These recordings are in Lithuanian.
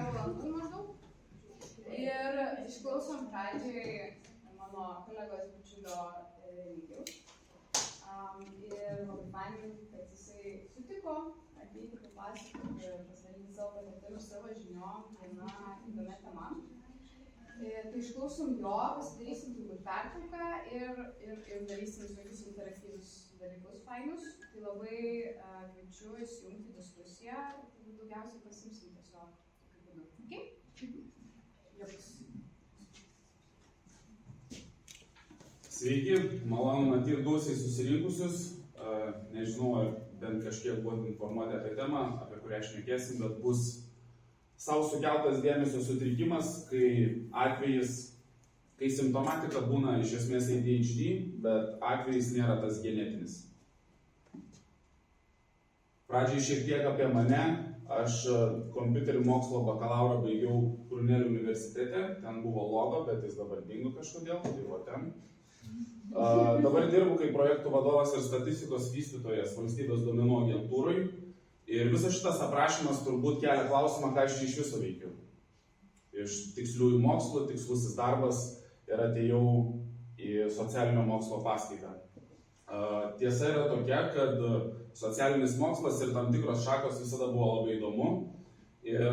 valandų maždaug. Ir išklausom pradžiai mano kolegos bičiulio Remigijaus. Ir labai fainai, kad jisai sutiko ateiti papasakoti ir pasidalinti savo patirtim ir savo žiniom viena įdomia tema. Tai išklausom jo, pasidarysim turbūt pertrauką ir darysim visokius interaktyvius dalykus fainus. Tai labai kviečiu įsijungti diskusiją, turbūt daugiausiai pasimsim tiesiog tokiu būdu. Okay? Joks. Sveiki, malonu matyti gausiai susirinkusius. Nežinau, ar bent kažkiek buvote informuoti apie temą, apie kurią šnekėsim, bet bus savo sukeltas dėmesio sutrikimas, kai simptomatika būna iš esmės ADHD, bet atvejis nėra tas genetinis. Pradžiai šiek tiek apie mane. Aš kompiuterių mokslo bakalaurą baigiau Brunelio universitete, ten buvo logo, bet jis dabar dingo kažkodėl, tai va ten. Dabar dirbu kaip projektų vadovas ir statistikos vystytojas valstybės duomenų agentūrai. Ir visas šitas aprašymas turbūt kelia klausimą, ką aš čia iš viso veikiu. Iš tiksliųjų mokslų, tikslusis darbas ir atėjau į socialinio mokslo paskaitą. Tiesa yra tokia, kad socialinis mokslas ir tam tikros šakos visada buvo labai įdomu. Ir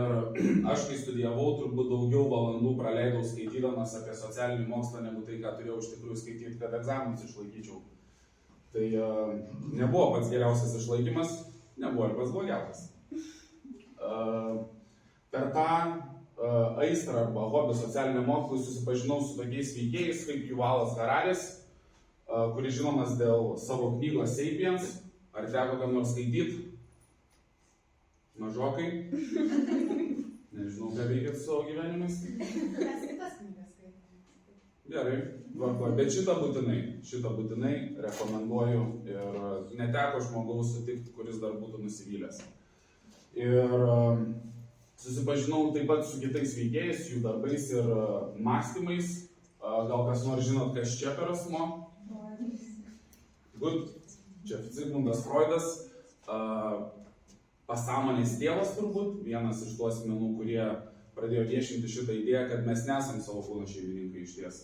aš, kai studijavau, turbūt daugiau valandų praleidau skaitydamas apie socialinį mokslą, negu tai, ką turėjau iš tikrųjų skaityti, kad egzaminus išlaikyčiau. Tai nebuvo pats geriausias išlaikymas. Nebuvo ir pats blogiausias. Per tą aistrą arba hobį socialiniam mokslui susipažinau su tokiais veikėjais kaip Yuvalas Hararis, kuris žinomas dėl savo knygos Sapiens. Ar teko kam nors skaityti? Mažokai. Nežinau, ką veikėt su savo gyvenimais. Mes kitas knygas skaitome. Gerai, bet šitą būtinai rekomenduoju ir neteko žmogaus sutikti, kuris dar būtų nusivylęs. Ir susipažinau taip pat su kitais veikėjais, jų darbais ir mąstymais. Gal kas nors žinot, kas čia per asmo? Good. Čia Zigmundas Freudas, pasąmonės tėvas turbūt, vienas iš tų asmenų, kurie pradėjo viešinti šitą idėją, kad mes nesam savo kūno šeimininkai iš ties.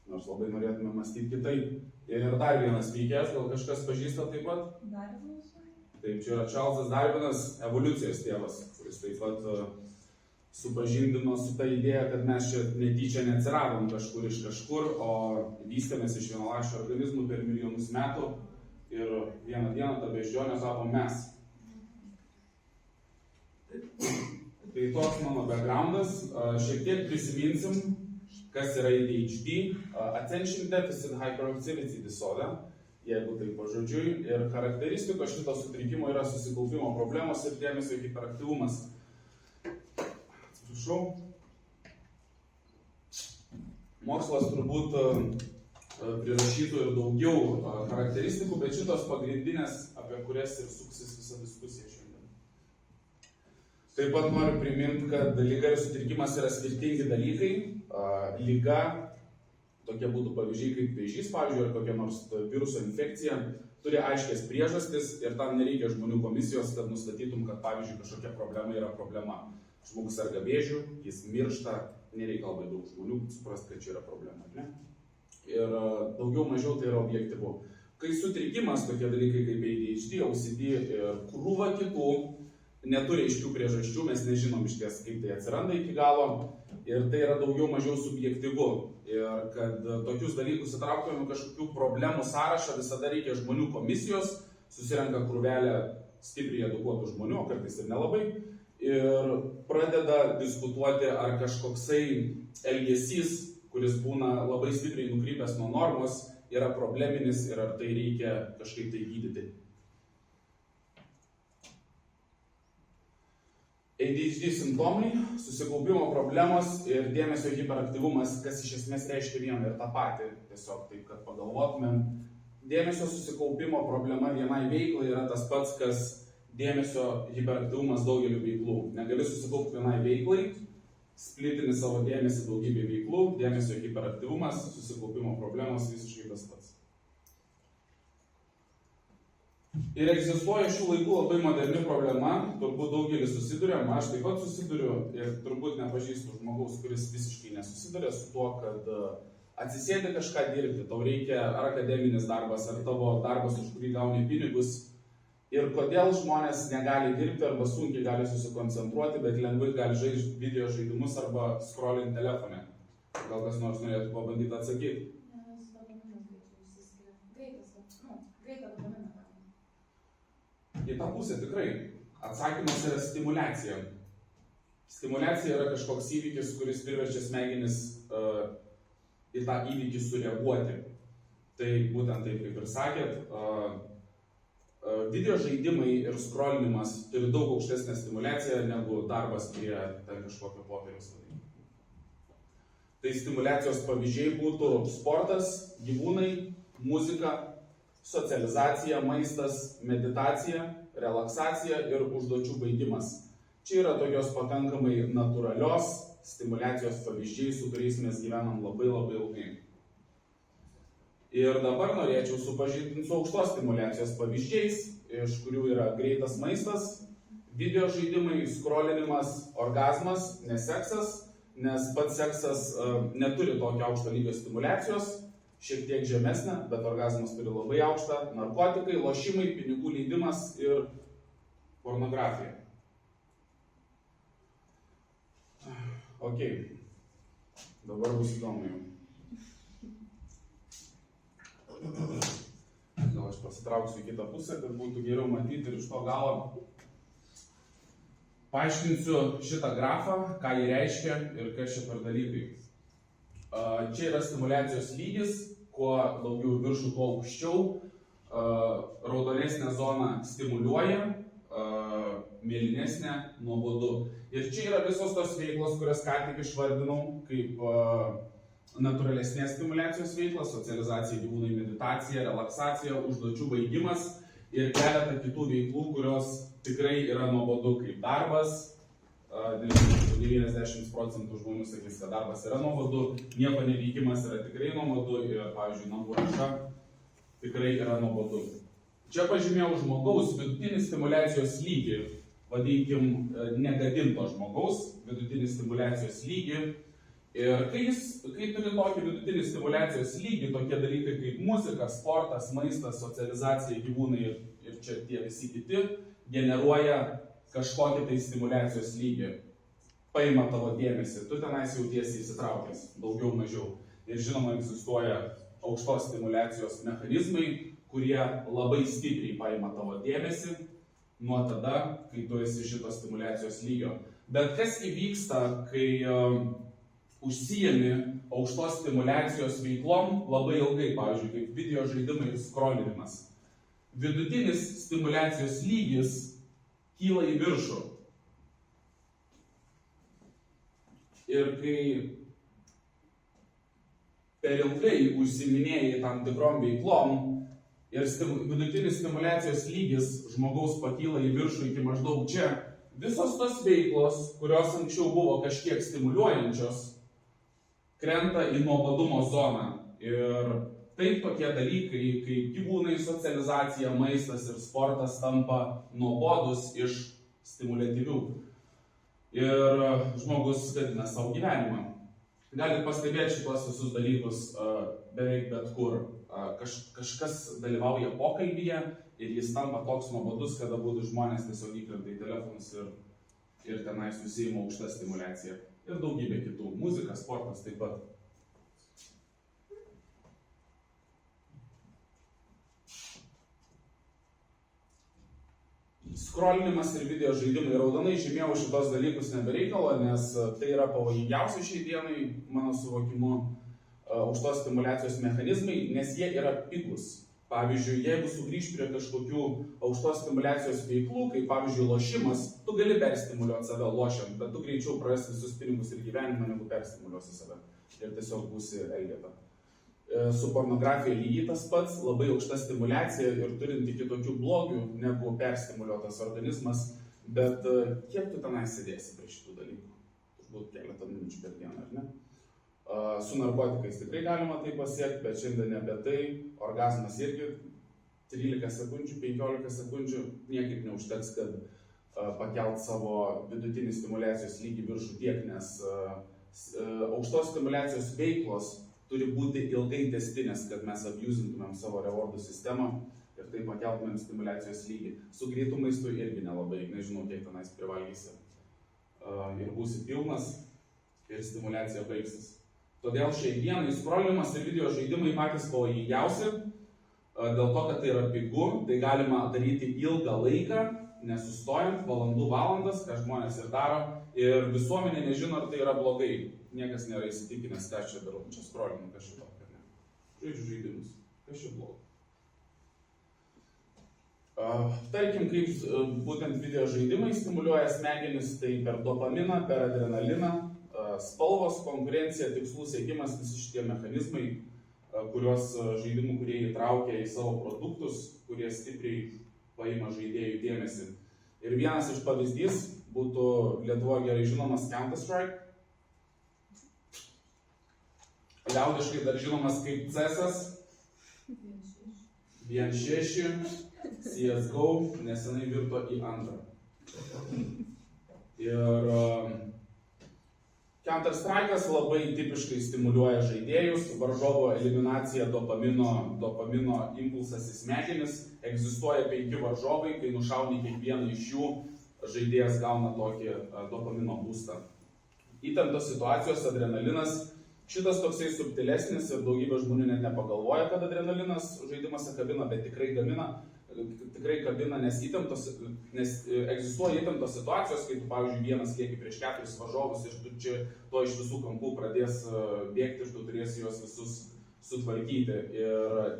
Nors labai norėtume mąstyti kitaip. Ir dar vienas veikėjas, gal kažkas pažįsta taip pat? Darvinas. Taip, čia yra Čarlzas Darvinas, evoliucijos tėvas, kuris taip pat supažindino su ta idėja, kad mes čia netyčia neatsiradom kažkur iš kažkur, o vystėmės iš vienaląsčių organizmų per milijonus metų ir vieną dieną ta beždžionė tapo mes. Tai toks mano backgroundas. Šiek tiek prisiminsim, kas yra ADHD, Attention Deficit Hyperactivity Disorder, jeigu tai pažodžiui. Ir charakteristikos šito sutrikimo yra susikaupimo problemos ir dėmesio hiperaktyvumas. Atsiprašau. Mokslas turbūt prirašytų ir daugiau charakteristikų, bet šitos pagrindinės, apie kurias ir suksis visa diskusija šiandien. Taip pat noriu priminti, kad liga ir sutrikimas yra skirtingi dalykai. Liga, tokie būtų pavyzdžiai kaip vėžys, pavyzdžiui, ar kokia nors viruso infekcija, turi aiškias priežastis ir tam nereikia žmonių komisijos, kad nustatytum, kad pavyzdžiui kažkokia problema yra problema. Žmogus serga vėžiu, jis miršta, nereikia labai daug žmonių suprasti, kad čia yra problema, ne? Ir daugiau mažiau tai yra objektyvu. Kai sutrikimas, tokie dalykai kaip ADHD, OCD ir krūva kitų, neturi aiškių priežasčių, mes nežinom iš ties, kaip tai atsiranda iki galo ir tai yra daugiau mažiau subjektyvu. Ir kad tokius dalykus įtrauktumėm kažkokių problemų sąrašą, visada reikia žmonių komisijos, susirenka krūvelę stipriai edukuotų žmonių, o kartais ir nelabai, ir pradeda diskutuoti, ar kažkoksai elgesys, kuris būna labai stipriai nukrypęs nuo normos, yra probleminis ir ar tai reikia kažkaip tai gydyti. ADHD simptomai, susikaupimo problemos ir dėmesio hiperaktyvumas, kas iš esmės reiškia vieną ir tą patį, tiesiog taip, kad pagalvotumėm. Dėmesio susikaupimo problema vienai veiklai yra tas pats, kas dėmesio hiperaktyvumas daugeliu veiklų. Negali susikaupti vienai veiklai, splitini savo dėmesį daugybė veiklų, dėmesio hiperaktyvumas, susikaupimo problemos visiškai tas pats. Ir egzistuoja šių laikų labai moderni problema, turbūt daugelis susiduria, aš taip pat susiduriu ir turbūt nepažįstu žmogaus, kuris visiškai nesusiduria su tuo, kad atsisėdi kažką dirbti, tau reikia ar akademinis darbas, ar tavo darbas, už kurį gauni pinigus. Ir kodėl žmonės negali dirbti arba sunkiai gali susikoncentruoti, bet lengvai gali žaisti video žaidimus arba scrollinti telefone. Gal kas nors norėtų pabandyti atsakyti? Nes dopaminas greičiau išsiskiria. Greitą dopaminą gauna. Į tą pusę tikrai. Atsakymas yra stimulacija. Stimulacija yra kažkoks įvykis, kuris priverčia smegenis į tą įvykį sureaguoti. Tai būtent taip, kaip ir sakėt, video žaidimai ir scrollinimas turi daug aukštesnę stimulaciją negu darbas prie kažkokio popieriaus. Tai stimulacijos pavyzdžiai būtų sportas, gyvūnai, muzika, socializacija, maistas, meditacija, relaksacija ir užduočių baigimas. Čia yra tokios pakankamai natūralios stimulacijos pavyzdžiai, su kuriais mes gyvenam labai ilgai. Ir dabar norėčiau supažindinti su aukštos stimulacijos pavyzdžiais, iš kurių yra greitas maistas, video žaidimai, scrollinimas, orgazmas, ne seksas, nes pats seksas neturi tokio aukšto lygio stimulacijos, šiek tiek žemesnė, bet orgazmas turi labai aukštą, narkotikai, lošimai, pinigų leidimas ir pornografija. Ok, dabar bus įdomu jau. Gal aš pasitrauksiu į kitą pusę, kad būtų geriau matyti ir iš to galo. Paaiškinsiu šitą grafą, ką jį reiškia ir kas čia per dalykai. Čia yra stimulacijos lygis, kuo daugiau viršų, tuo aukščiau. Raudonesnė zona stimuliuoja, mėlynesnė nuobodu. Ir čia yra visos tos veiklos, kurias ką tik išvardinau, kaip natūralesnės stimulacijos veiklos, socializacija, gyvūnai, meditacija, relaksacija, užduočių baigimas ir keletą kitų veiklų, kurios tikrai yra nuobodu, kaip darbas. 90% žmonių sakys, kad darbas yra nuobodu, nieko neveikimas yra tikrai nuobodu ir, pavyzdžiui, namų ruoša tikrai yra nuobodu. Čia pažymėjau žmogaus vidutinį stimulacijos lygį, vadinkim negadinto žmogaus vidutinį stimulacijos lygį. Ir kai turi tokį vidutinį stimulacijos lygį, tokie dalykai kaip muzika, sportas, maistas, socializacija, gyvūnai ir čia tie visi kiti, generuoja kažkokį tai stimulacijos lygį. Paima tavo dėmesį, tu tenais jautiesi įsitraukęs, daugiau mažiau. Ir žinoma, egzistuoja aukštos stimulacijos mechanizmai, kurie labai stipriai paima tavo dėmesį nuo tada, kai tu esi šito stimulacijos lygio. Bet kas įvyksta, kai užsijami aukštos stimulacijos veiklom labai ilgai, pavyzdžiui, kaip video žaidimai ir scrollinimas. Vidutinis stimulacijos lygis kyla į viršų. Ir kai per ilgai užsiiminėjai tam tikrom veiklom ir vidutinis stimulacijos lygis žmogaus pakyla į viršų iki maždaug čia, visos tos veiklos, kurios anksčiau buvo kažkiek stimuliuojančios, krenta į nuobodumo zoną. Ir taip tokie dalykai, kaip gyvūnai, socializacija, maistas ir sportas tampa nuobodus iš stimuliatyvių. Ir žmogus gadina savo gyvenimą. Galite pastebėti šitos visus dalykus beveik bet kur. Kažkas dalyvauja pokalbyje ir jis tampa toks nuobodus, kad abudu žmonės tiesiog įkrenta į telefonus ir tenais užsiima aukšta stimulacija. Ir daugybė kitų. Muzika, sportas taip pat. Scrollinimas ir video žaidimai. Raudonai žymėjau šitos dalykus nebereikalo, nes tai yra pavojingiausi šiai dienai, mano suvokimu, aukštos stimulacijos mechanizmai, nes jie yra pigus. Pavyzdžiui, jeigu sugrįž prie kažkokių aukštos stimulacijos veiklų, kaip pavyzdžiui lošimas, tu gali perstimuliuoti save lošiant, bet tu greičiau prarasi visus pinigus ir gyvenimą, negu perstimuliuosi save. Ir tiesiog būsi elgeta. Su pornografija lygiai tas pats, labai aukšta stimulacija ir turinti kitokių blogių negu perstimuliuotas organizmas, bet kiek tu tenai sėdėsi prie šitų dalykų? Turbūt keletą minučių per dieną, ar ne? Su narkotikais tikrai galima tai pasiekti, bet šiandien apie tai. Orgazmas irgi 13 sekundžių, 15 sekundžių niekaip neužteks, kad pakelt savo vidutinį stimulacijos lygį viršų tiek, nes aukštos stimulacijos veiklos turi būti ilgai testinės, kad mes abusintumėm savo rewardų sistemą ir tai pakeltumėm stimulacijos lygį. Su greitų maistu irgi nelabai, nežinau, kiek tenais privalgysi. Ir būsi pilnas ir stimulacija baigsis. Todėl šiai dienai scrollinimas ir video žaidimai patys pavojingiausi, dėl to, kad tai yra pigu, tai galima daryti ilgą laiką, nesustojant, valandas, ką žmonės ir daro, ir visuomenė nežino, ar tai yra blogai. Niekas nėra įsitikinęs, ką aš čia darau. Čia scrollinu, kas čia tokio, ne? Žaidžiu žaidimus, kas čia blogo. Tarkim, kaip būtent video žaidimai stimuliuoja smegenis, tai per dopaminą, per adrenaliną, spalvos, konkurencija, tikslų siekimas, visi šitie mechanizmai, kuriuos žaidimų kūrėjai įtraukia į savo produktus, kurie stipriai paima žaidėjų dėmesį. Ir vienas iš pavyzdys būtų Lietuvoje gerai žinomas Counter-Strike. Liaudiškai dar žinomas kaip CS:as, 1.6, CSGO, nesenai virto į antrą. Ir Counter-Strike'as labai tipiškai stimuliuoja žaidėjus, varžovo eliminacija dopamino impulsas į smegenis, egzistuoja 5 varžovai, kai nušauni kiekvieną iš jų, žaidėjas gauna tokį dopamino boostą. Įtemptos situacijos, adrenalinas, šitas toksai subtilesnis ir daugybė žmonių net nepagalvoja, kad adrenalinas žaidimuose kabina, bet tikrai kabina, nes egzistuoja įtemptos situacijos, kai tu, pavyzdžiui, vienas lieki prieš 4 varžovus ir tu čia to iš visų kampų pradės bėgti ir tu turėsi juos visus sutvarkyti. Ir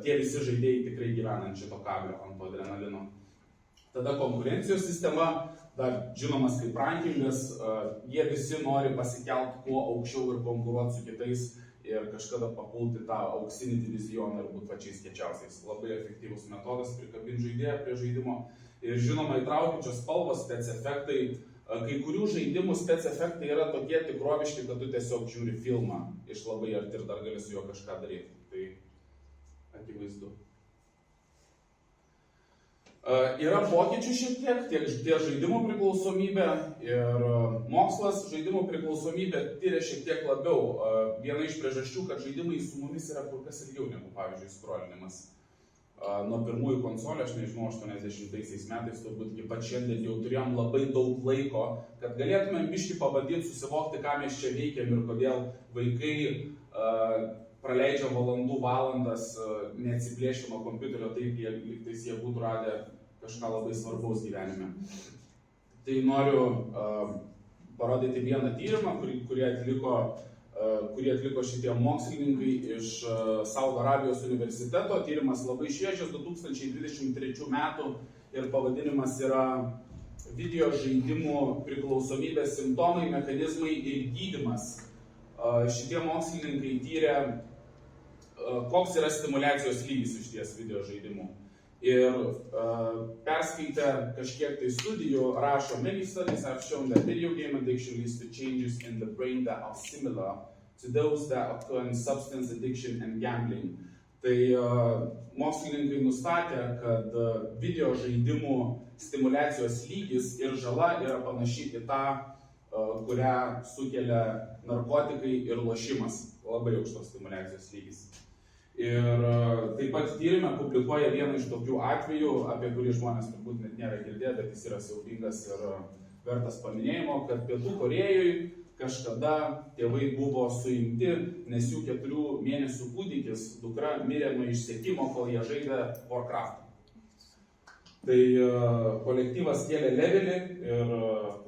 tie visi žaidėjai tikrai gyvena ant šito kablio, ant to adrenalino. Tada konkurencijos sistema, dar žinomas kaip rankingas, jie visi nori pasikelti kuo aukščiau ir konkuruoti su kitais ir kažkada papulti tą auksinį divizioną ir būti pačiais kiečiausiais. Labai efektyvus metodas prikabinti žaidėją prie žaidimo. Ir žinoma, įtraukiančios spalvos, spec efektai. Kai kurių žaidimų spec efektai yra tokie tikroviški, kad tu tiesiog žiūri filmą iš labai arti ir dar gali su juo kažką daryti. Tai akivaizdu. Yra pokyčių šiek tiek žaidimų priklausomybė ir mokslas žaidimų priklausomybę tyria šiek tiek labiau. Viena iš priežasčių, kad žaidimai su mumis yra kur kas ilgiau negu, pavyzdžiui, scrollinimas. Nuo pirmųjų konsolių, aš nežinau, 80-aisiais metais, turbūt iki pat šiandien jau turėjom labai daug laiko, kad galėtumėm biškį pabandyti susivokti, ką mes čia veikiam ir kodėl vaikai praleidžia valandas neatsiplėšę nuo kompiuterio, taip lygtais jie būtų radę kažką labai svarbaus gyvenime. Tai noriu parodyti vieną tyrimą, kurį atliko šitie mokslininkai iš Saudo Arabijos universiteto. Tyrimas labai šviežias, 2023 metų ir pavadinimas yra video žaidimų priklausomybės simptomai, mechanizmai ir gydymas. Šitie mokslininkai tyrė, koks yra stimulacijos lygis iš ties video žaidimų. Ir perskaitę kažkiek tai studijų rašo, many studies have shown that video game addiction leads to changes in the brain that are similar to those that occur in substance addiction and gambling. Tai mokslininkai nustatė, kad video žaidimų stimulacijos lygis ir žala yra panaši į tą, kurią sukelia narkotikai ir lošimas. Labai aukštos stimulacijos lygis. Ir taip pat tyrime publikuoja vieną iš tokių atvejų, apie kurį žmonės turbūt net nėra girdėję, bet jis yra siaubingas ir vertas paminėjimo, kad Pietų Korėjoje kažkada tėvai buvo suimti, nes jų 4 mėnesių kūdikis, dukra, mirė nuo išsekimo, kol jie žaidė Warcraft. Tai kolektyvas kėlė levelį ir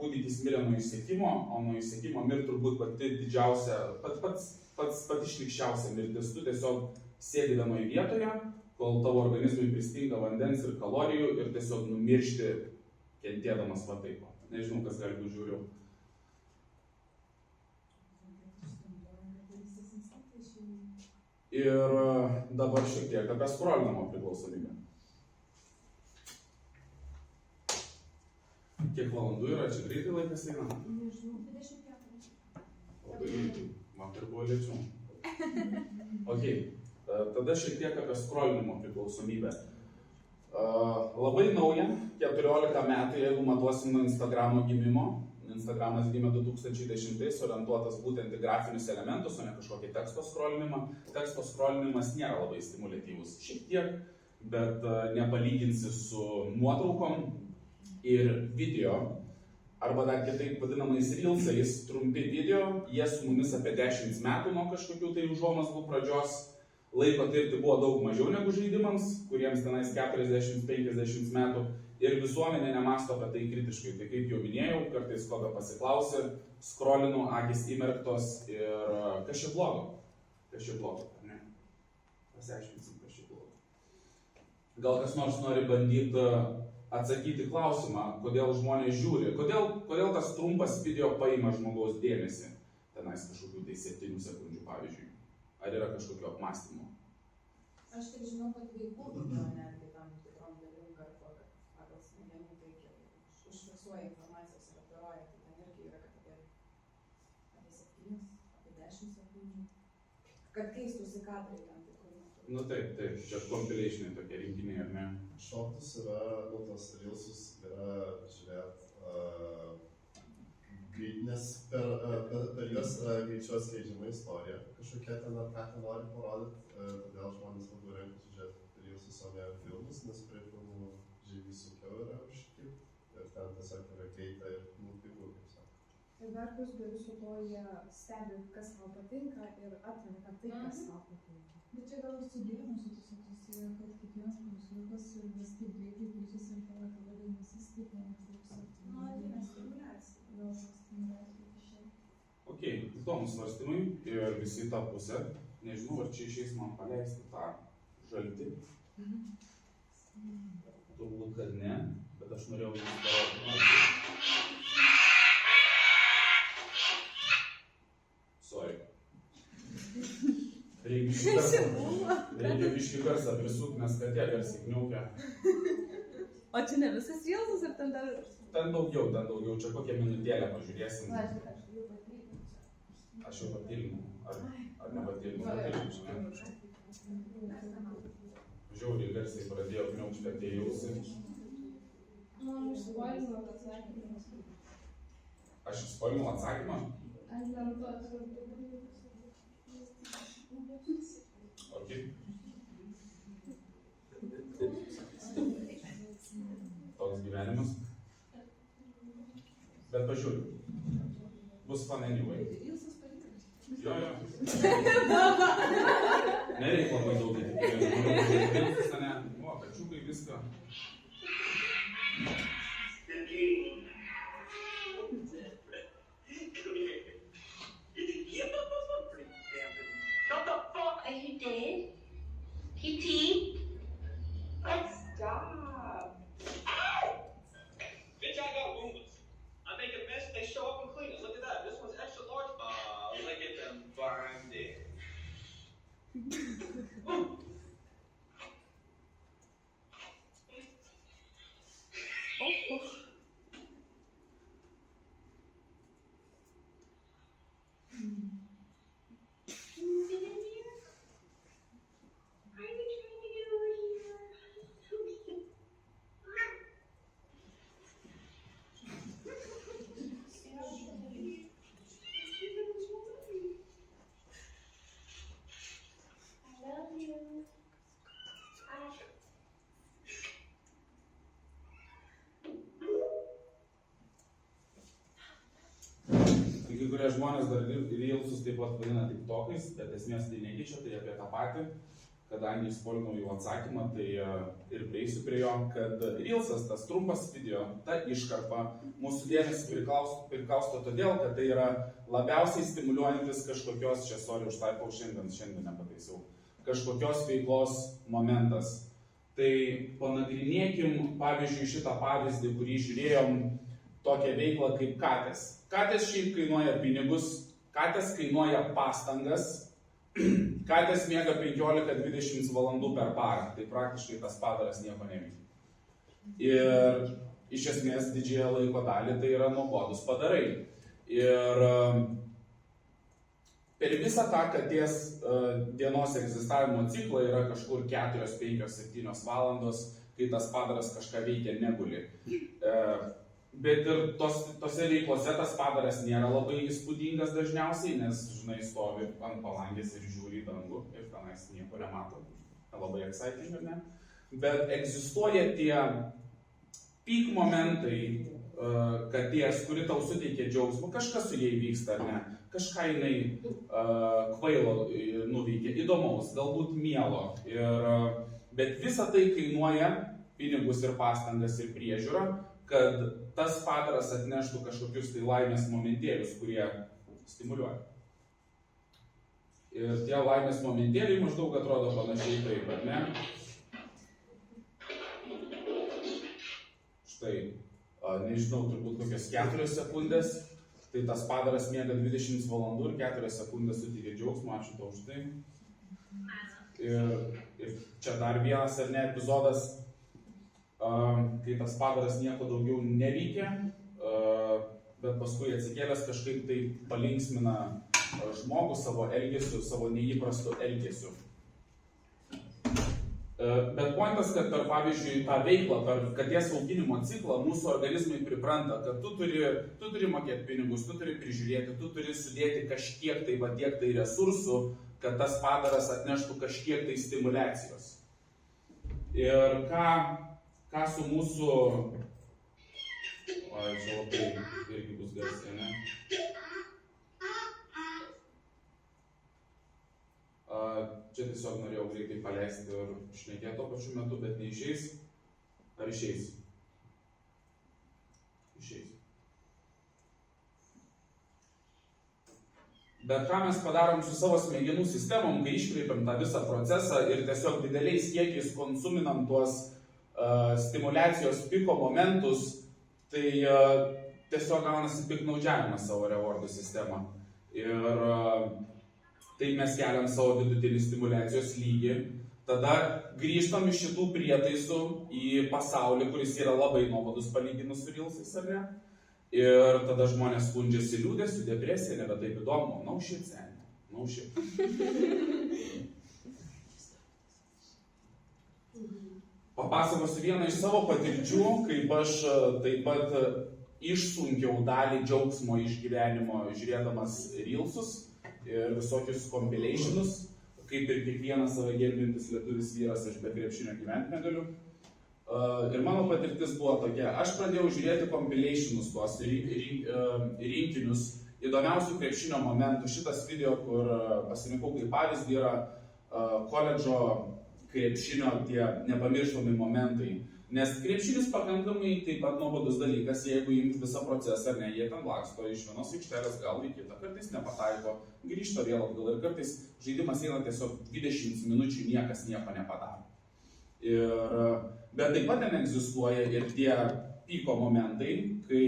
kūdikis mirė nuo išsekimo, o nuo išsekimo mirė turbūt pati didžiausia, pati šlykščiausia mirtis. Tu tiesiog sėdi vienoje vietoje, kol tavo organizmui pristinga vandens ir kalorijų ir tiesiog numiršti kentėdamas va taip. Nežinau, kas gali būti žiūriau. Ir dabar šiek tiek apie scrollinimo priklausomybę. Kiek valandų yra? Čia greitai laikas eina? Nežinau, 24. Labai greitai. Man ir buvo lėčiau. Ok, tada šiek tiek apie scrollinimo priklausomybę. Labai nauja, 14 metų, jeigu matuosim nuo Instagramo gimimo. Instagramas gimė 2010, orientuotas būtent į grafinius elementus, o ne kažkokį teksto skrolinimą. Teksto skrolinimas nėra labai stimuliatyvus, šiek tiek, bet nepalyginsi su nuotraukom ir video, arba dar kitaip vadinamais reelsais, trumpi video, jie su mumis apie 10 metų nuo kažkokių tai užuomazgų pradžios. Laiko tirti buvo daug mažiau negu žaidimams, kuriems tenais 40-50 metų. Ir visuomenė nemąsto apie tai kritiškai. Tai kaip jau minėjau, kartais kodą pasiklausi, skrolinu, akis įmerktos ir kas čia blogo? Kas čia blogo, ar ne? Pasiaiškinsim, kas čia blogo. Gal kas nors nori bandyti atsakyti klausimą, kodėl žmonės žiūri, kodėl tas trumpas video paima žmogaus dėmesį, tenais kažkokių tai 7 sekundžių pavyzdžiui. Ar yra kažkokio apmąstymo? Aš tik žinau, kad vaikų video netgi tam tikrom dalim kartu pagal smegenų tai užfiksuoja informacijos ir apdoroja, tai ten irgi yra, kad apie 7, apie 10 sekundžių, kad keistųsi kadrai tam tikrų metų. Nu taip, čia compilationai tokie rinkiniai, ar ne? Šoktus yra, tos reelsus yra žiūrėt, nes per juos greičiau atskleidžiama istorija kažkokia ten, ar ką ten nori parodyti, todėl žmonės labiau renkasi žiūrėti reelsus, o ne filmus, nes prie filmų žymiai sunkiau yra užkibti ir ten tiesiog yra greita ir pigu, kaip sako. Ir dar plus be viso to jie stebi, kas tau patinka ir atrenka tai, kas tau patinka. Bet čia gal ir su dėmesiu tiesiog susiję, kad kiekvienas paveiksliukas ir vis taip greitai keičiasi ir tavo tada dėmesys taip nenutrūksta. Gal stimulacija išėjo. Ok, įdomus svarstymai ir visi tą pusę. Nežinau, ar čia išeis man paleisti tą žaltį. Turbūt, kad ne, bet aš norėjau jums parodyti. Sorry. Reikia biškį garsą prisuk, nes katė garsiai kniaukia. O čia ne visas reelsas ar ten dar? Ten daugiau, čia kokią minutėlę pažiūrėsim. Aš jau patyrinau, ar nepatyrinau, žiauriai garsiai pradėjo kniaukšti, atėjausi. Aš išspoilinau atsakymą? Ok. Toks gyvenimas. Bet pažiūrėjau. Bus fun anyway. Jo. Nereik labai daug įtikėjimų. O, kačiukai viską. Shut the fuck! Are you dead? Kitty? Stop! Bitch, I got Roombas. I make a mess, they show up and clean it. Look at that. This one's extra large. Look at them burn there. Kai kurie žmonės dar reelsus taip pat vadina tiktokais, bet esmės tai nekeičia, tai apie tą patį. Kadangi išspoilinau jų atsakymą, tai ir prieisiu prie jo, kad reelsas, tas trumpas video, ta iškarpa, mūsų dėmesį prikausto todėl, kad tai yra labiausiai stimuliuojantis kažkokios, čia sorry už taipau šiandien nepataisiau, kažkokios veiklos momentas. Tai panagrinėkim, pavyzdžiui, šitą pavyzdį, kurį žiūrėjom, tokią veiklą kaip katės. Katės šiaip kainuoja pinigus, katės kainuoja pastangas, katės miega 15-20 valandų per parą, tai praktiškai tas padaras nieko neveikia. Ir iš esmės didžiąją laiko dalį tai yra nuobodus padarai. Ir per visą tą katės dienos egzistavimo ciklą yra kažkur 4, 5, 7 valandos, kai tas padaras kažką veikia, neguli. Bet ir tose veiklose tas padaras nėra labai įspūdingas dažniausiai, nes, žinai, stovi ant palangės ir žiūri į dangų ir tenais nieko nemato. Labai exciting, ar ne? Bet egzistuoja tie peak momentai, katės, kuri tau suteikia džiaugsmą, kažkas su jai vyksta, ar ne? Kažką jinai kvailo nuveikia, įdomaus, galbūt mielo. Bet visa tai kainuoja pinigus ir pastangas ir priežiūrą, kad tas padaras atneštų kažkokius tai laimės momentėlius, kurie stimuliuoja. Ir tie laimės momentėliai maždaug atrodo panašiai taip, ar ne? Štai, nežinau, turbūt kokios 4 sekundės, tai tas padaras miega 20 valandų ir 4 sekundės suteikia džiaugsmo, ačiū tau už tai. Ir čia dar vienas ar ne epizodas, kai tas padaras nieko daugiau neveikia, bet paskui atsikėlęs kažkaip tai palinksmina žmogų savo elgesiu, savo neįprastu elgesiu. Bet pointas, kad per, pavyzdžiui, tą veiklą, per katės auginimo ciklą mūsų organizmai pripranta, kad tu turi mokėti pinigus, tu turi prižiūrėti, tu turi sudėti kažkiek tai, tiek tai resursų, kad tas padaras atneštų kažkiek tai stimulacijos. Ir ką su mūsų... O, čia labai irgi bus garsiai, ne? Čia tiesiog norėjau greitai paleisti ir šnekėti tuo pačiu metu, bet neišeis. Ar išeis? Išeis. Bet ką mes padarom su savo smegenų sistemom, kai iškreipiam tą visą procesą ir tiesiog dideliais kiekiais konsuminam tuos stimulacijos piko momentus, tai tiesiog gaunasi piktnaudžiavimas savo rewardų sistemą. Ir tai mes keliam savo vidutinį stimulacijos lygį, tada grįžtam iš šitų prietaisų į pasaulį, kuris yra labai nuobodus palyginus su Reelsais, ar ne? Ir tada žmonės skundžiasi liūdesiu, depresija, nebe taip įdomu. No shit, seniai. No shit. Papasakosiu vieną iš savo patirčių, kaip aš taip pat išsunkiau dalį džiaugsmo iš gyvenimo žiūrėdamas Reelsus ir visokius compilationus, kaip ir kiekvienas save gerbintis lietuvis vyras, aš be krepšinio gyventi negaliu. Ir mano patirtis buvo tokia, aš pradėjau žiūrėti compilationus, tuos rinkinius įdomiausių krepšinio momentų. Šitas video, kur pasirinkau kaip pavyzdį, yra koledžo krepšinio tie nepamirštami momentai. Nes krepšinis pakankamai taip pat nuobodus dalykas, jeigu imt visą procesą, ne, jie ten laksto iš vienos aikštelės gal į kitą, kartais nepataiko, grįžta vėl atgal ir kartais žaidimas eina tiesiog 20 minučių, niekas nieko nepadaro. Bet taip pat ten egzistuoja ir tie piko momentai, kai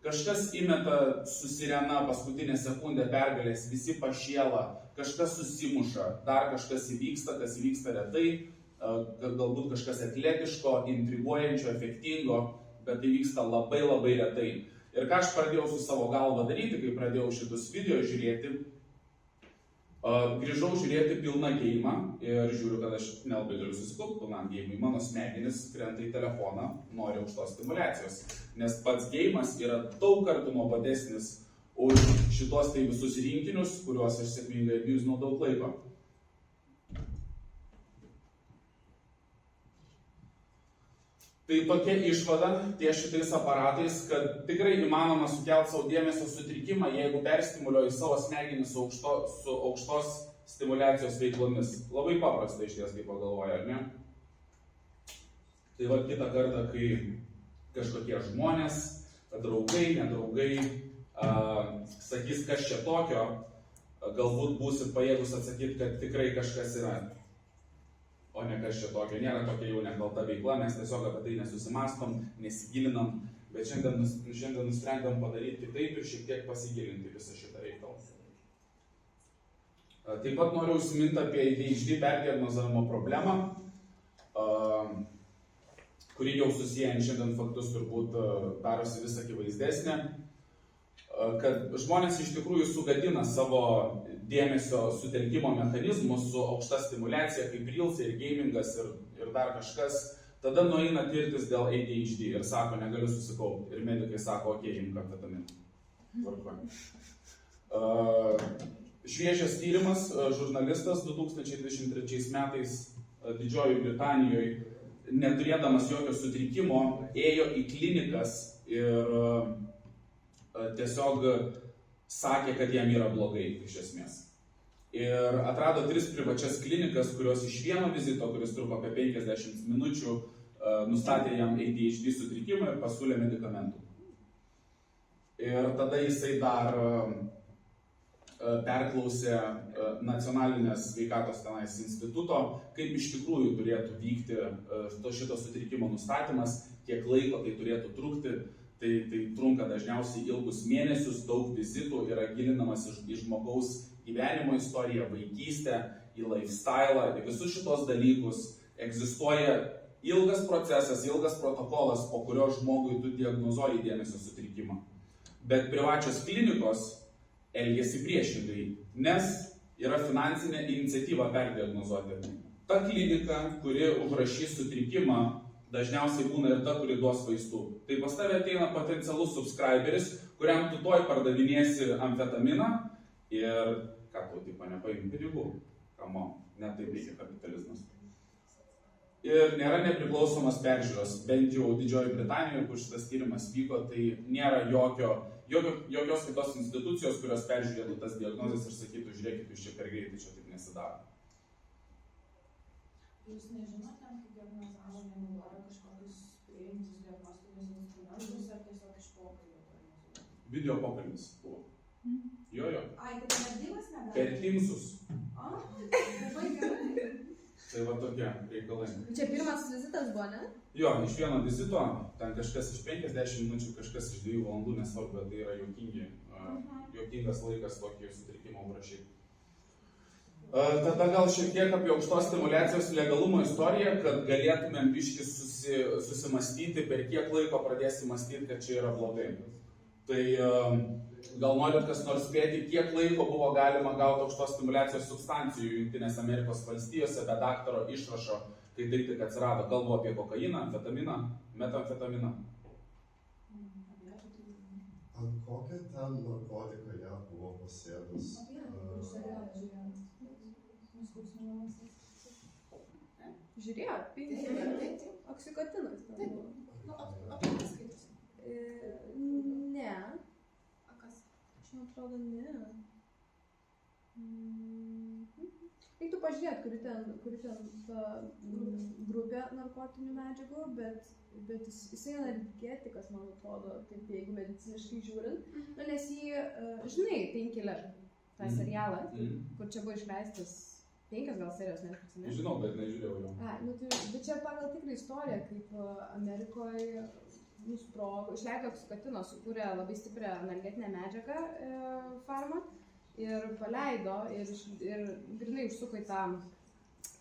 kažkas įmeta su sirena paskutinę sekundę pergalės, visi pašėla, kažkas susimuša, dar kažkas įvyksta, kas įvyksta retai, galbūt kažkas atletiško, intriguojančio, efektingo, bet tai vyksta labai labai retai. Ir ką aš pradėjau su savo galva daryti, kai pradėjau šitus video žiūrėti, grįžau žiūrėti pilną geimą ir žiūriu, kad aš nelabai galiu susikaupti pilnam geimui. Mano smegenis krenta į telefoną, nori aukštos stimulacijos, nes pats geimas yra daug kartų nuobodesnis už šitos tai visus rinkinius, kuriuos aš sėkmingai abiuzinau daug laiko. Tai tokia išvada ties šitais aparatais, kad tikrai įmanoma sukelti savo dėmesio sutrikimą, jeigu perstimuliuoji savo smegenis su aukštos stimulacijos veiklomis. Labai paprasta iš ties, kaip pagalvoja, ar ne? Tai va kitą kartą, kai kažkokie žmonės, draugai, nedraugai, sakys, kas čia tokio, galbūt būsit pajėgus atsakyti, kad tikrai kažkas yra. O ne kas čia tokio, nėra tokia jau nekalta veikla, mes tiesiog apie tai nesusimastom, nesigilinam, bet šiandien nusprendėm padaryti kitaip ir šiek tiek pasigilinti visą šitą reikalą. Taip pat noriu užsiminti apie ADHD perdiagnozavimo problemą, kuri jau susijęjant šiandien faktus turbūt darosi vis akivaizdesnė, kad žmonės iš tikrųjų sugadina savo dėmesio sutelkimo mechanizmus su aukšta stimulacija, kaip Reelsai ir gamingas ir dar kažkas, Tada nueina tirtis dėl ADHD ir sako, negaliu susikaupti. Ir medikai sako, okei, imk amfetaminą. Tvarkoj. Šviežias tyrimas, žurnalistas 2023 metais Didžiojoje Britanijoje, neturėdamas jokio sutrikimo, ėjo į klinikas ir tiesiog sakė, kad jam yra blogai iš esmės. Ir atrado 3 privačias klinikas, kurios iš vieno vizito, kuris truko apie 50 minučių, nustatė jam ADHD sutrikimą ir pasiūlė medikamentų. Ir tada jisai dar perklausė nacionalinės sveikatos tenais instituto, kaip iš tikrųjų turėtų vykti šito sutrikimo nustatymas, kiek laiko tai turėtų trukti. Tai trunka dažniausiai ilgus mėnesius, daug vizitų, yra gilinamas į žmogaus gyvenimo istoriją, vaikystę, į lifestyle, į visus šitos dalykus. Egzistuoja ilgas procesas, ilgas protokolas, po kurio žmogui tu diagnozuoji dėmesio sutrikimą. Bet privačios klinikos elgiasi priešingai, nes yra finansinė iniciatyva perdiagnozuoti. Ta klinika, kuri užrašys sutrikimą, dažniausiai būna ir ta, kuri duos vaistų. Tai pas tave ateina potencialus subscriberis, kuriam tu toj pardavinėsi amfetaminą ir ką tu tipo nepaimti pinigų. Kamo, net taip veikia kapitalizmas. Ir nėra nepriklausomas peržiūros, bent jau Didžiojoje Britanijoje, kur šitas tyrimas vyko, tai nėra jokios kitos institucijos, kurios peržiūrėtų tas diagnozes ir sakytų, žiūrėkit, jūs čia per greitai, čia taip nesidaro. Jūs nežinote, kaip diagnozavo, nenaudoja kažkokius prieintus diagnostinius instrumentus ar tiesiog iš pokalbio diagnozuoja? Video pokalbis buvo. Jo. Ai, tai nedilas negali? Per Teamsus. Labai gerai. Tai va tokie reikalai. Čia pirmas vizitas buvo, ne? Jo, iš vieno vizito, ten kažkas iš 50 minučių, kažkas iš 2 valandų, nesvarbu, bet tai yra juokingas laikas tokį sutrikimą užrašyti. Tada gal šiek tiek apie aukštos stimulacijos legalumo istoriją, kad galėtumėm biškį susimastyti, per kiek laiko pradėsim mąstyti, kad čia yra blogai. Tai gal norit kas nors spėti, kiek laiko buvo galima gauti aukštos stimulacijos substancijų Jungtinėse Amerikos valstijose be daktaro išrašo, kai tai tik atsirado. Kalbu apie kokainą, amfetaminą, metamfetaminą. Ant kokią ten narkotiką ją buvo pasėdus? Žiūrėjot, oksikotinas ten buvo. Apie skaitus. Ne. A kas? Aš man atrodo, ne. Reiktų pažiūrėti, kuri ten ta grupė narkotinių medžiagų, bet jisai analitikas, man atrodo, taip jeigu mediciniškai žiūrint, nes jį, žinai, Painkiller, tą serialą, kur čia buvo išleistas 5 gal serijos, ne? Žinau, bet nežiūrėjau jo. Bet čia pagal tikrą istoriją, kaip Amerikoje išleido oksikotino, sukūrė labai stiprią analgetinę medžiagą farmą ir paleido ir grinai užsuko į tą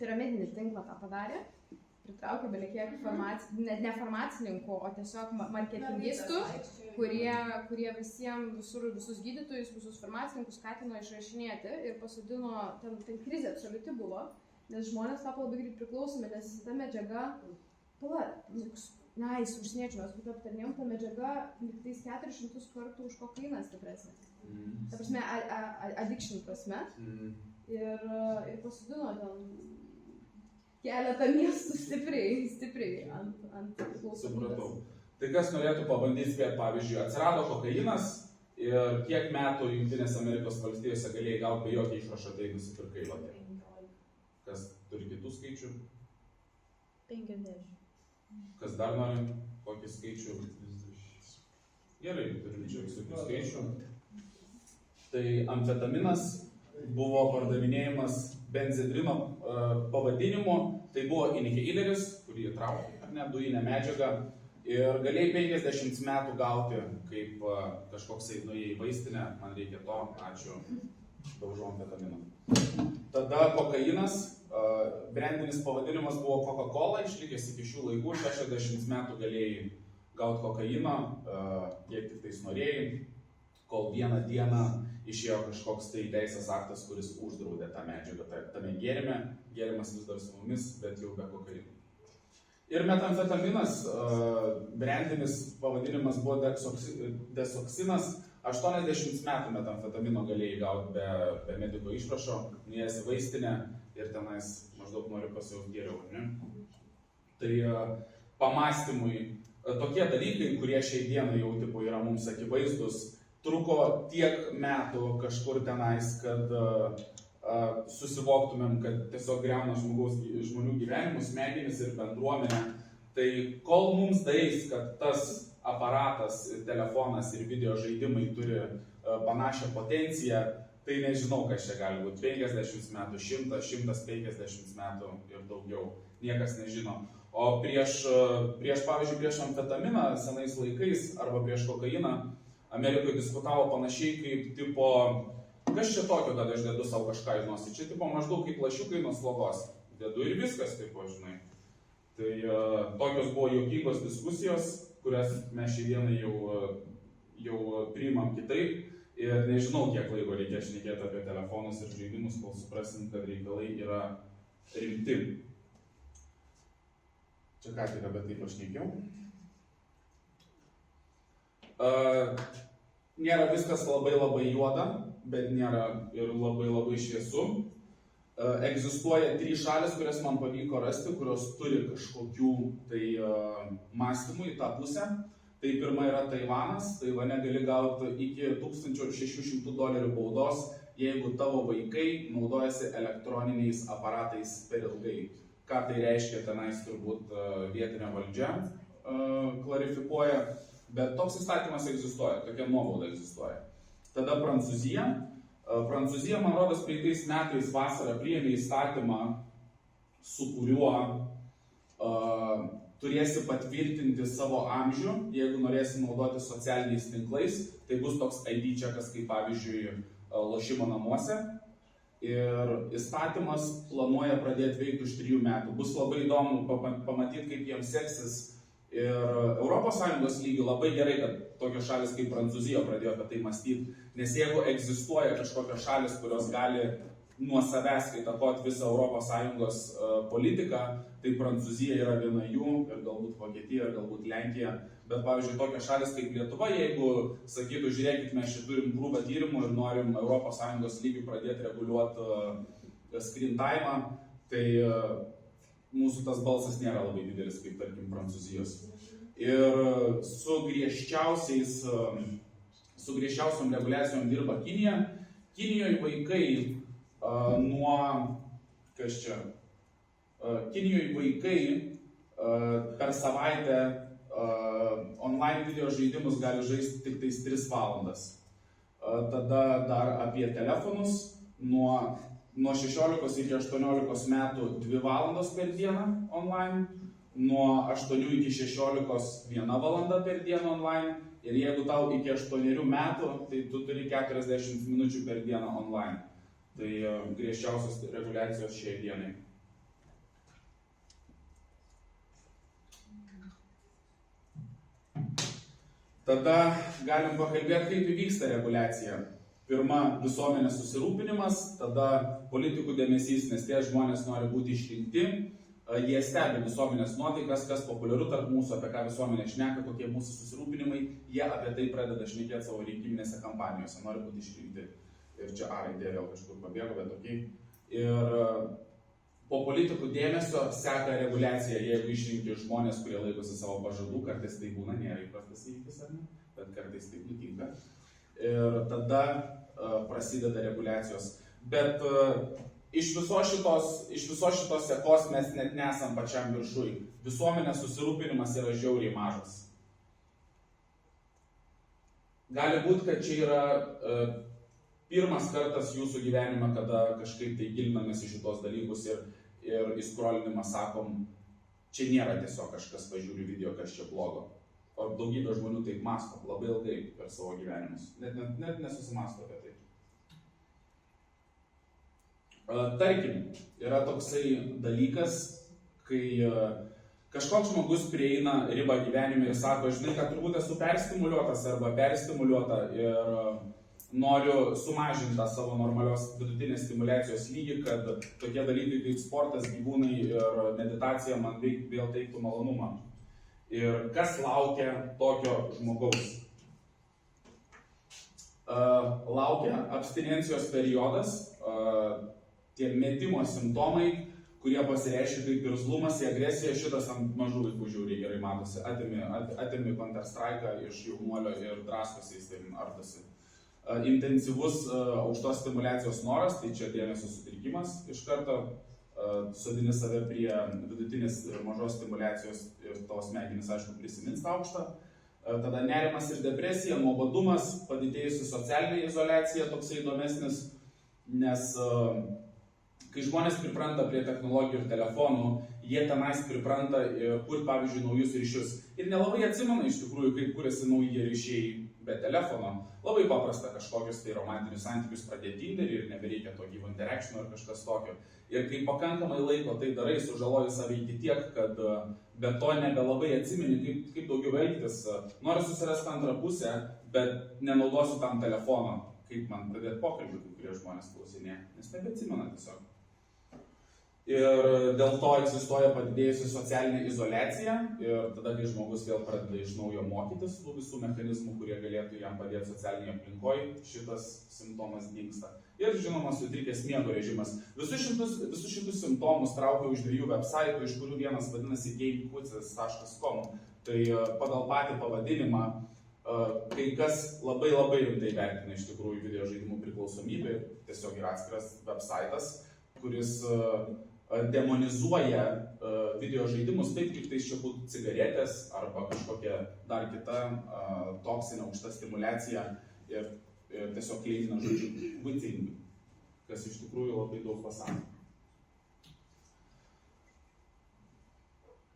piramidinį tinklą, tą padarė, pritraukė belekiek ne farmacininkų, o tiesiog marketingistų, kurie visus gydytojus, visus farmacininkus skatino išrašinėti ir pasodino, ten krizė absoliuti buvo, nes žmonės tapo labai greit priklausomi, nes ta medžiaga, užsieniečių mes būtų aptarnėjom, ta medžiaga liktais 400 kartų už kokainą stipresnė. Ta prasme, addiction prasme. Ir pasodino ten keletą miestų stipriai ant priklausomybės. Supratau. Tai kas norėtų pabandyti spėti, pavyzdžiui, atsirado kokainas ir kiek metų Jungtinėse Amerikos valstijose galėjai gauti be jokio išrašo, tai nusipirkai lotę? Kas turi kitų skaičių? 50. Kas dar nori kokį skaičių? Gerai, turim čia visokių skaičių. Tai amfetaminas buvo pardavinėjimas benzedrino pavadinimu, tai buvo inhaleris, kurį įtraukė, ar ne, dujinę medžiagą, ir galėjai 50 metų gauti, kaip kažkoksai nuėjai į vaistinę, man reikia to, ačiū, daužau amfetaminą. Tada kokainas, brandinis pavadinimas buvo Coca-Cola, išlikęs iki šių laikų, 60 metų galėjai gauti kokainą, kiek tik tais norėjai, kol vieną dieną išėjo kažkoks tai teisės aktas, kuris uždraudė tą medžiagą tame gėrime, gėrimas vis dar su mumis, bet jau be kokaino. Ir metamfetaminas, brandinis pavadinimas buvo desoksinas. 80 metų metamfetamino galėjai gauti be mediko išrašo, nuėjęs į vaistinę ir tenais maždaug nori pasijausti geriau. Ne? Tai pamastymui tokie dalykai, kurie šiai dienai jau tipo yra mums akivaizdus, truko tiek metų kažkur tenais, kad susivoktumėm, kad tiesiog greuna žmonių gyvenimus, smegenis ir bendruomenę. Tai kol mums daeis, kad tas aparatas, telefonas ir video žaidimai turi panašią potenciją, tai nežinau, kas čia gali būti. 50 metų, 100, 150 metų ir daugiau. Niekas nežino. O pavyzdžiui, prieš amfetaminą senais laikais arba prieš kokainą Amerikoje diskutavo panašiai kaip tipo, kas čia tokio, kad aš dedu savo kažką į nosį. Čia tipo maždaug kaip lašiukai nuo slogos. Dedu ir viskas, tipo, žinai. Tai tokios buvo juokingos diskusijos, kurias mes šiandieną jau priimam kitaip ir nežinau, kiek laiko reikia šnekėti apie telefonus ir žaidimus, kol suprasim, kad reikalai yra rimti. Čia ką tik apie tai pašnekėjau. Nėra viskas labai juoda, bet nėra ir labai šviesu. Egzistuoja 3 šalis, kurias man pavyko rasti, kurios turi kažkokių tai mąstymų į tą pusę. Tai pirma yra Taivanas. Taivane gali gauti iki $1600 baudos, jeigu tavo vaikai naudojasi elektroniniais aparatais per ilgai. Ką tai reiškia, tenais turbūt vietinė valdžia klarifikuoja, bet toks įstatymas egzistuoja, tokia nuobauda egzistuoja. Tada Prancūzija. Prancūzija, man rodos, praeitais metais vasarą priėmė įstatymą, su kuriuo turėsi patvirtinti savo amžių, jeigu norėsi naudoti socialiniais tinklais, tai bus toks ID čekas, kaip pavyzdžiui lošimo namuose. Ir įstatymas planuoja pradėti veikti už 3 metų. Bus labai įdomu pamatyti, kaip jiems seksis. Ir ES lygių labai gerai, kad tokios šalis kaip Prancūzija pradėjo apie tai mąstyti, nes jeigu egzistuoja kažkokios šalis, kurios gali nuo savęs įtakoti visą ES politiką, tai Prancūzija yra viena jų, ir galbūt Vokietija, ir galbūt Lenkija. Bet, pavyzdžiui, tokios šalis kaip Lietuva, jeigu sakytų, žiūrėkit, mes čia turim krūvą tyrimų ir norim ES lygių pradėti reguliuoti screen time, tai mūsų tas balsas nėra labai didelis, kaip tarkim Prancūzijos. Ir su griežčiausiom reguliacijom dirba Kinija. Kinijoje vaikai per savaitę online video žaidimus gali žaisti tik tais 3 valandas. Tada dar apie telefonus. Nuo 16 iki 18 metų 2 valandos per dieną online, nuo 8 iki 16 1 valanda per dieną online ir jeigu tau iki 8 metų, tai tu turi 40 minučių per dieną online. Tai griežčiausios reguliacijos šiai dienai. Tada galim pakalbėti, kaip įvyksta reguliacija. Pirma, visuomenės susirūpinimas, tada politikų dėmesys, nes tie žmonės nori būti išrinkti, jie stebi visuomenės nuotaikas, kas populiaru tarp mūsų, apie ką visuomenė šneka, kokie mūsų susirūpinimai, jie apie tai pradeda šnekėti savo rinkiminėse kampanijose, nori būti išrinkti. Ir čia A raidė vėl kažkur pabėgo, bet tokiai. Ir po politikų dėmesio seka reguliacija, jeigu išrinkti žmonės, kurie laikosi savo pažadų, kartais tai būna, nėra įprastas įvykis, ar ne, bet kartais tai nutinka. Ir tada prasideda reguliacijos. Bet iš visos šitos sekos mes net nesam pačiam viršui. Visuomenės susirūpinimas yra žiauriai mažas. Gali būti, kad čia yra pirmas kartas jūsų gyvenime, kada kažkaip tai gilinamės į šitos dalykus ir įskrolinimą sakom, čia nėra tiesiog kažkas pažiūri video, kas čia blogo. O daugybė žmonių taip mąsto labai ilgai per savo gyvenimus. Net nesusimasto apie tai. Tarkim, yra toksai dalykas, kai kažkoks žmogus prieina ribą gyvenime ir sako, žinai, kad turbūt esu perstimuliuotas arba perstimuliuota ir noriu sumažinti tą savo normalios vidutinės stimulacijos lygį, kad tokie dalykai kaip sportas, gyvūnai ir meditacija man vėl teiktų malonumą. Ir kas laukia tokio žmogaus? Laukia abstinencijos periodas, tie metimo simptomai, kurie pasireiškia kaip irzlumas į agresiją. Šitas ant mažų vaikų žiauriai gerai matosi. Atimi Counter-Strike'ą iš jaunuolio ir draskosi, jis taip artasi. Intensyvus aukštos stimulacijos noras, tai čia dėmesio sutrikimas. Iš karto sodini save prie vidutinės ir mažos stimulacijos ir tos smegenys, aišku, prisimins aukštą. Tada nerimas ir depresija, nuobodumas, padidėjusi socialinė izoliacija, toksai įdomesnis, nes kai žmonės pripranta prie technologijų ir telefonų, jie tenais pripranta kurti, pavyzdžiui, naujus ryšius. Ir nelabai atsimena iš tikrųjų, kaip kuriasi nauji ryšiai be telefono. Labai paprasta kažkokius tai romantinius santykius pradėti Tinderį ir nebereikia to gyvo interaction ar kažkas tokio. Ir kai pakankamai laiko tai darai, sužaloji save iki tiek, kad be to nebelabai atsimeni, kaip daugiau elgtis. Noriu susirasti antrą pusę, bet nenaudosiu tam telefono, kaip man pradėti pokalbį, kai kurie žmonės klausinėja, nes nebeatsimena tiesiog. Ir dėl to egzistuoja padidėjusi socialinė izoliacija ir tada, kai žmogus vėl pradeda iš naujo mokytis tų visų mechanizmų, kurie galėtų jam padėti socialinėje aplinkoje, šitas simptomas dingsta. Ir žinoma, sutrikęs miego režimas. Visus šitus simptomus traukiau iš 2 websaitų, iš kurių vienas vadinasi gamepucis.com. Tai pagal patį pavadinimą, kai kas labai rimtai vertina iš tikrųjų video žaidimų priklausomybę, tiesiog yra atskiras websaitas, kuris demonizuoja video žaidimus taip, kaip tai čia būtų cigaretės arba kažkokia dar kita toksinė aukšta stimulacija ir tiesiog kleidina žodžiu vaitingai, kas iš tikrųjų labai daug pasako.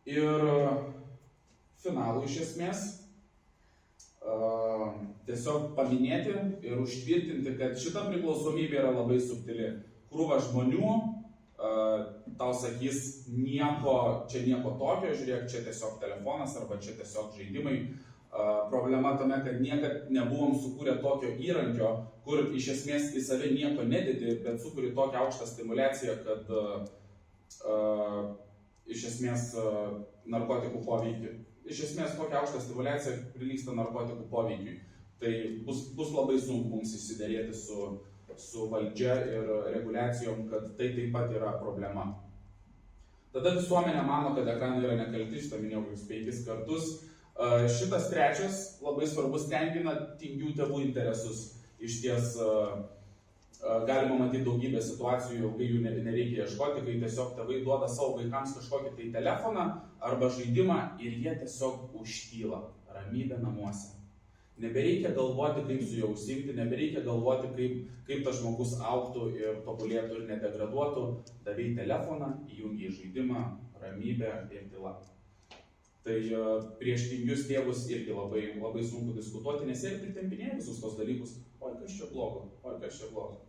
Ir finalų iš esmės tiesiog paminėti ir užtvirtinti, kad šita priklausomybė yra labai subtili. Krūva žmonių tau sakys, čia nieko tokio, žiūrėk, čia tiesiog telefonas arba čia tiesiog žaidimai. Problema tame, kad niekad nebuvom sukūrę tokio įrankio, kur iš esmės į save nieko nededi, bet sukūrė tokią aukštą stimulaciją, kad iš esmės narkotikų poveikiui. Iš esmės tokia aukšta stimulacija prilygsta narkotikų poveikiui. Tai bus labai sunku mums įsiderėti su valdžia ir reguliacijom, kad tai taip pat yra problema. Tada visuomenė mano, kad ekranai yra nekalti, šitą minėjau jūs 5 kartus. Šitas trečias labai svarbus tenkina tingių tėvų interesus. Iš ties galima matyti daugybę situacijų, ilgai jų nereikia ieškoti, kai tiesiog tėvai duoda savo vaikams kažkokį tai telefoną arba žaidimą ir jie tiesiog užtyla, ramybė namuose. Nebereikia galvoti, kaip su juo užsiimti, nebereikia galvoti, kaip tas žmogus augtų ir tobulėtų ir nedegraduotų. Davei telefoną, įjungi žaidimą, ramybę ir tyla. Tai prieš tingius tėvus irgi labai sunku diskutuoti, nes jie pritempinėja visus tos dalykus. Oi, kas čia blogo, oi, kas čia blogo.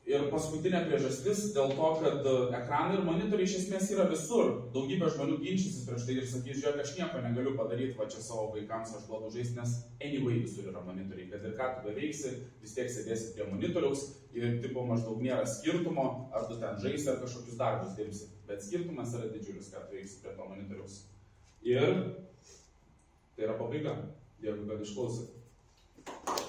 Ir paskutinė priežastis dėl to, kad ekranai ir monitoriai iš esmės yra visur. Daugybė žmonių ginčysis prieš tai ir sakys, žiūrėk, aš nieko negaliu padaryti, va čia savo vaikams aš duodu žaisti, nes anyway visur yra monitoriai. Kad ir ką tu beveiksi, vis tiek sėdėsi prie monitoriaus ir tipo maždaug nėra skirtumo, ar tu ten žaisi ar kažkokius darbus dirbsi. Bet skirtumas yra didžiulis, ką tu veiksi prie to monitoriaus. Ir tai yra pabaiga. Dėkui, kad išklausėte.